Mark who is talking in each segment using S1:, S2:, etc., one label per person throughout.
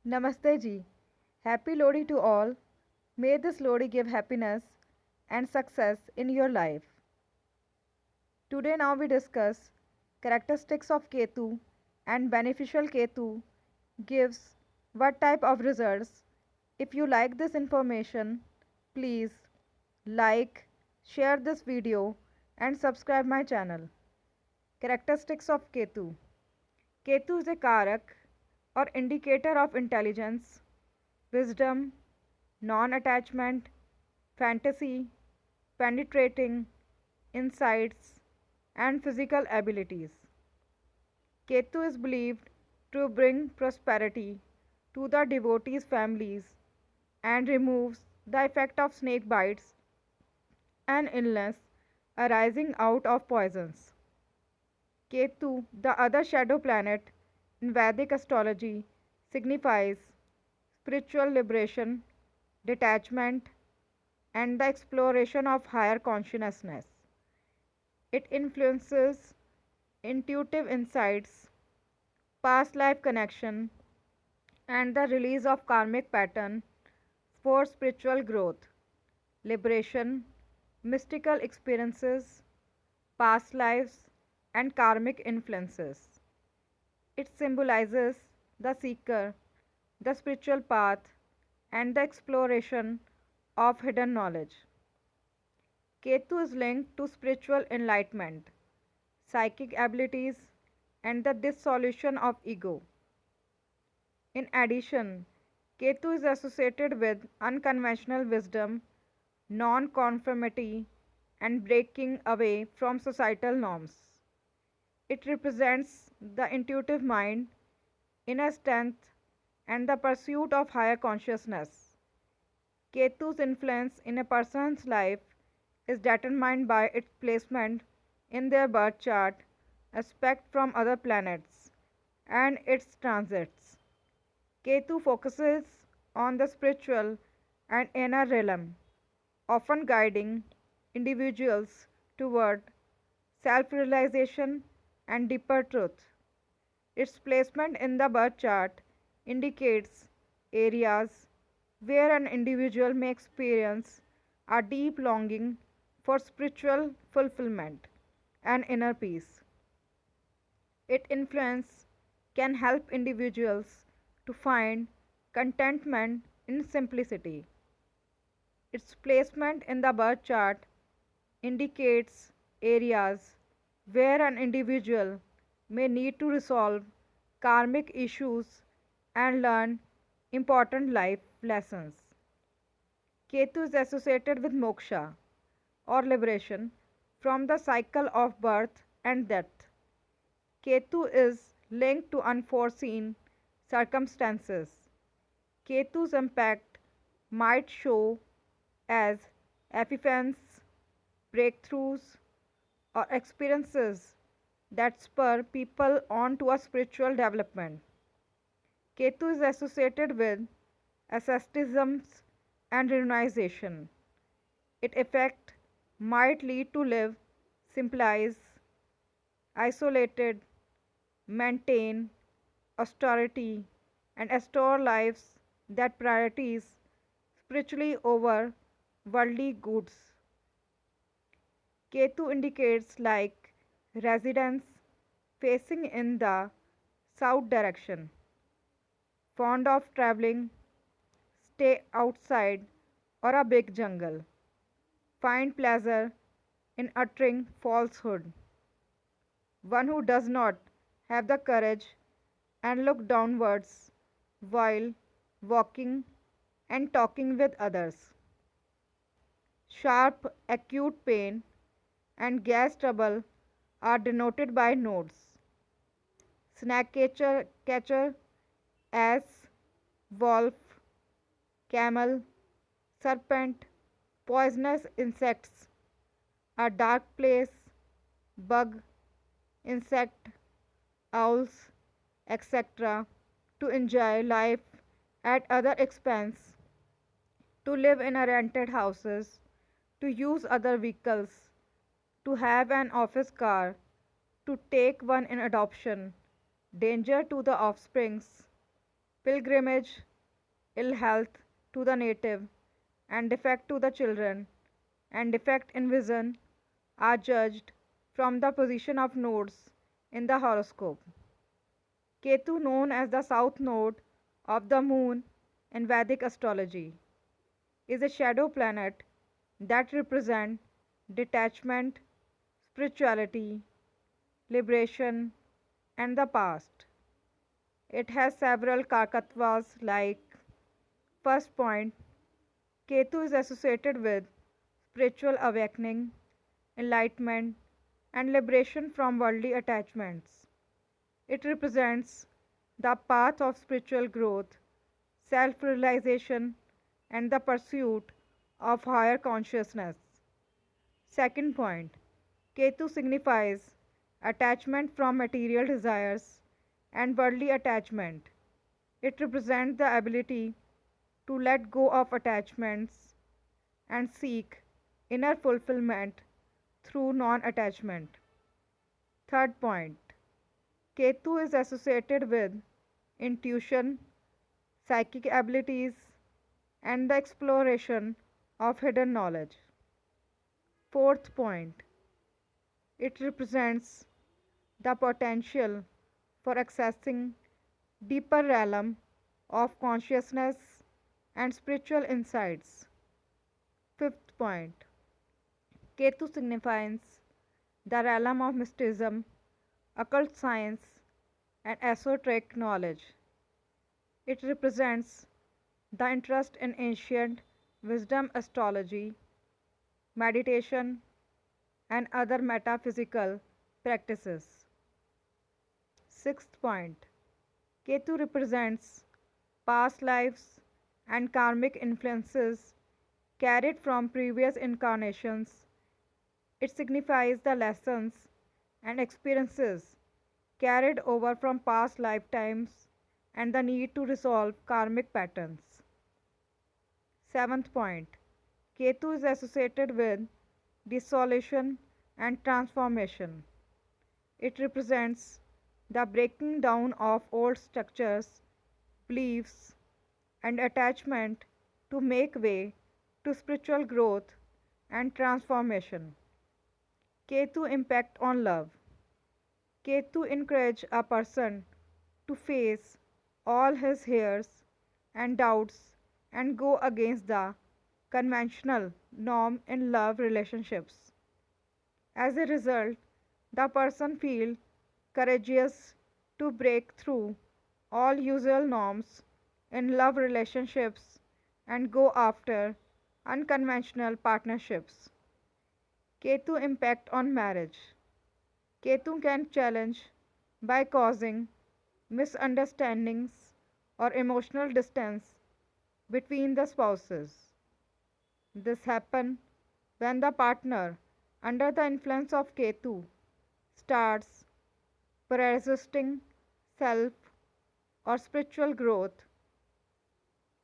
S1: Namaste ji. Happy Lodi to all. May this Lodi give happiness and success in your life. Today now we discuss characteristics of Ketu and beneficial Ketu gives what type of results. If you like this information, please like, share this video and subscribe my channel. Characteristics of Ketu. Ketu is a karak or indicator of intelligence, wisdom, non attachment, fantasy, penetrating, insights, and physical abilities. Ketu is believed to bring prosperity to the devotees' families and removes the effect of snake bites and illness arising out of poisons. Ketu, the other shadow planet in Vedic astrology, signifies spiritual liberation, detachment, and the exploration of higher consciousness. It influences intuitive insights, past life connection, and the release of karmic pattern for spiritual growth, liberation, mystical experiences, past lives, and karmic influences. It symbolizes the seeker, the spiritual path, and the exploration of hidden knowledge. Ketu is linked to spiritual enlightenment, psychic abilities, and the dissolution of ego. In addition, Ketu is associated with unconventional wisdom, non conformity, and breaking away from societal norms. It represents the intuitive mind, inner strength, and the pursuit of higher consciousness. Ketu's influence in a person's life is determined by its placement in their birth chart, aspect from other planets, and its transits. Ketu focuses on the spiritual and inner realm, often guiding individuals toward self realization and deeper truth. Its placement in the birth chart indicates areas where an individual may experience a deep longing for spiritual fulfillment and inner peace. Its influence can help individuals to find contentment in simplicity. Its placement in the birth chart indicates areas where an individual may need to resolve karmic issues and learn important life lessons. Ketu is associated with moksha or liberation from the cycle of birth and death. Ketu is linked to unforeseen circumstances. Ketu's impact might show as epiphanies, breakthroughs, or experiences that spur people on to a spiritual development. Ketu is associated with asceticism and renunciation. Its effect might lead to live, symbolize, isolated, maintain austerity, and restore lives that priorities spiritually over worldly goods. Ketu indicates like residents facing in the south direction, fond of traveling, stay outside or a big jungle, find pleasure in uttering falsehood, one who does not have the courage and look downwards while walking and talking with others. Sharp, acute pain and gas trouble are denoted by nodes. Catcher as wolf, camel, serpent, poisonous insects, a dark place, bug, insect, owls, etc., to enjoy life at other expense, to live in a rented houses, to use other vehicles, to have an office car, to take one in adoption, danger to the offsprings, pilgrimage, ill health to the native, and defect to the children, and defect in vision are judged from the position of nodes in the horoscope. Ketu, known as the south node of the moon in Vedic astrology, is a shadow planet that represents detachment, spirituality, liberation, and the past. It has several kakattvas like first point, Ketu is associated with spiritual awakening, enlightenment, and liberation from worldly attachments. It represents the path of spiritual growth, self realization, and the pursuit of higher consciousness. Second point, Ketu signifies attachment from material desires and worldly attachment. It represents the ability to let go of attachments and seek inner fulfillment through non attachment. Third point, Ketu is associated with intuition, psychic abilities, and the exploration of hidden knowledge. Fourth point, it represents the potential for accessing deeper realm of consciousness and spiritual insights. Fifth point, Ketu signifies the realm of mysticism, occult science, and esoteric knowledge. It represents the interest in ancient wisdom, astrology, meditation, and other metaphysical practices. Sixth point, Ketu represents past lives and karmic influences carried from previous incarnations. It signifies the lessons and experiences carried over from past lifetimes and the need to resolve karmic patterns. Seventh point, Ketu is associated with dissolution and transformation. It represents the breaking down of old structures, beliefs, and attachment to make way to spiritual growth and transformation. Ketu impact on love. Ketu encourage a person to face all his fears and doubts and go against the conventional norm in love relationships. As a result, the person feels courageous to break through all usual norms in love relationships and go after unconventional partnerships. Ketu impact on marriage. Ketu can challenge by causing misunderstandings or emotional distance between the spouses. This happens when the partner, under the influence of Ketu, starts resisting self or spiritual growth,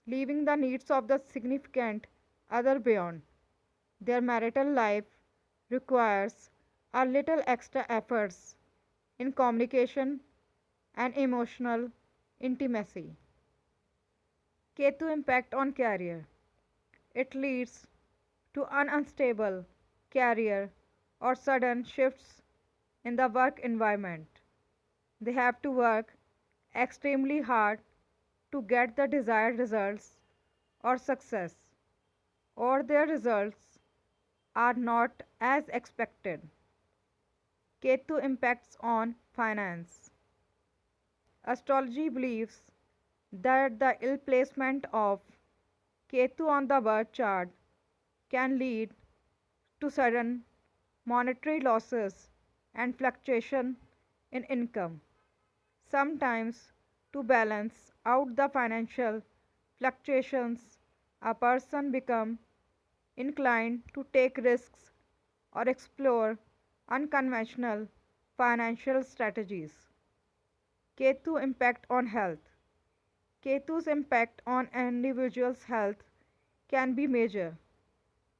S1: leaving the needs of the significant other beyond. Their marital life requires a little extra efforts in communication and emotional intimacy. Ketu impact on career. It leads to an unstable career or sudden shifts in the work environment. They have to work extremely hard to get the desired results or success, or their results are not as expected. Ketu impacts on finance. Astrology believes that the ill placement of Ketu on the birth chart can lead to sudden monetary losses and fluctuation in income. Sometimes, to balance out the financial fluctuations, a person becomes inclined to take risks or explore unconventional financial strategies. Ketu impact on health. Ketu's impact on an individual's health can be major.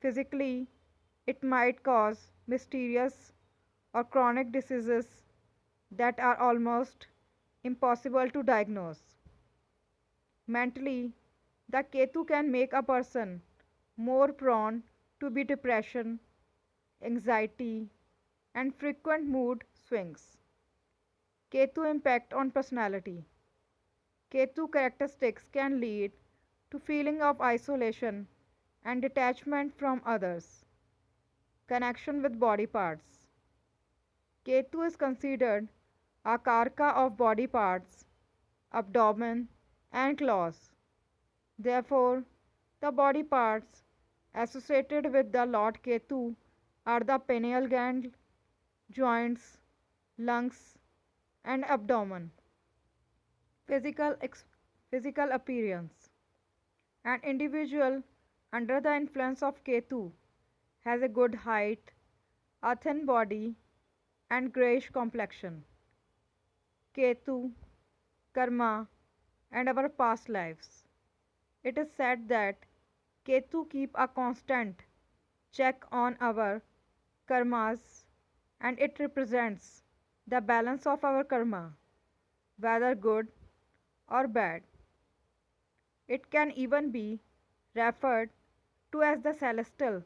S1: Physically, it might cause mysterious or chronic diseases that are almost impossible to diagnose. Mentally, the Ketu can make a person more prone to be depression, anxiety, and frequent mood swings. Ketu impact on personality. Ketu characteristics can lead to feeling of isolation and detachment from others. Connection with body parts. Ketu is considered a karka of body parts, abdomen, and claws. Therefore, the body parts associated with the Lord Ketu are the pineal gland, joints, lungs, and abdomen. Physical, physical appearance. An individual under the influence of Ketu has a good height, a thin body, and greyish complexion. Ketu, karma, and our past lives. It is said that Ketu keep a constant check on our karmas and it represents the balance of our karma, whether good or bad. It can even be referred to as the celestial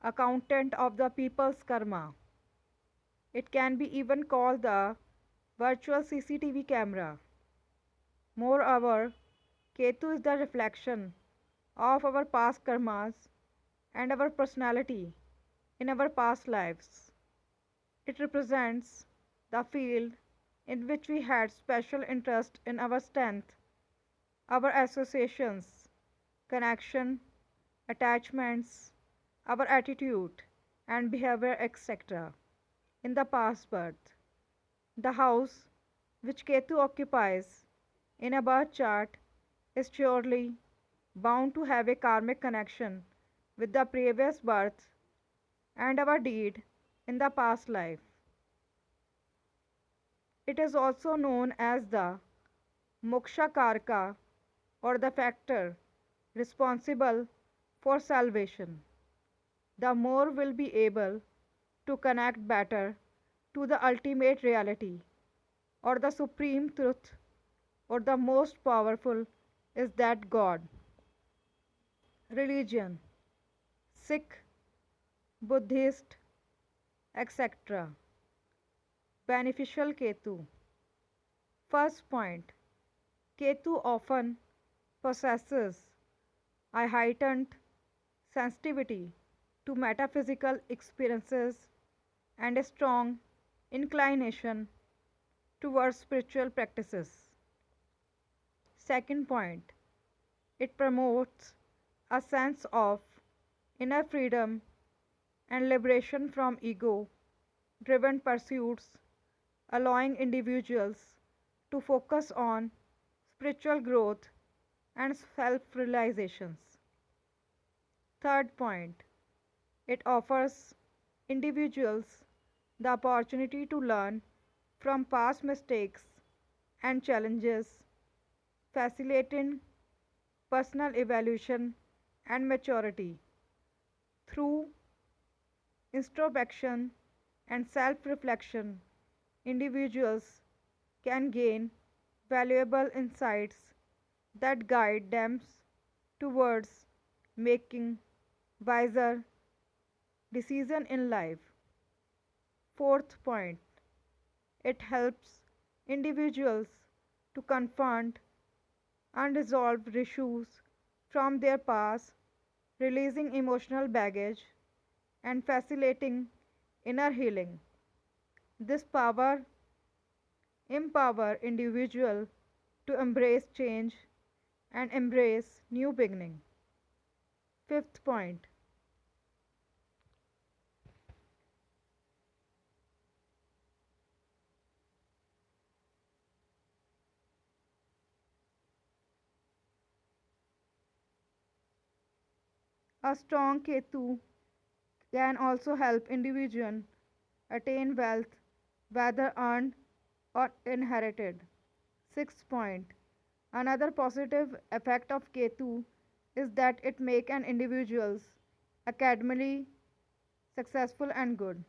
S1: accountant of the people's karma. It can be even called the virtual CCTV camera. Moreover, Ketu is the reflection of our past karmas and our personality in our past lives. It represents the field in which we had special interest in our strength, our associations, connection, attachments, our attitude and behavior, etc. in the past birth. The house which Ketu occupies in a birth chart is surely bound to have a karmic connection with the previous birth and our deed in the past life. It is also known as the moksha karka or the factor responsible for salvation. The more will be able to connect better to the ultimate reality or the supreme truth or the most powerful is that God. Religion, Sikh, Buddhist, etc. Beneficial Ketu. First point, Ketu often possesses a heightened sensitivity to metaphysical experiences and a strong inclination towards spiritual practices. Second point, it promotes a sense of inner freedom and liberation from ego driven pursuits, allowing individuals to focus on spiritual growth and self realizations. Third point, it offers individuals the opportunity to learn from past mistakes and challenges, facilitating personal evaluation and maturity. Through introspection and self reflection, individuals can gain valuable insights that guide them towards making wiser decisions in life. Fourth point, it helps individuals to confront unresolved issues from their past, releasing emotional baggage and facilitating inner healing. This power empower individual to embrace change and embrace new beginning. Fifth point, a strong Ketu can also help individual attain wealth whether earned or inherited. Sixth point, another positive effect of Ketu is that it make an individuals academically successful and good.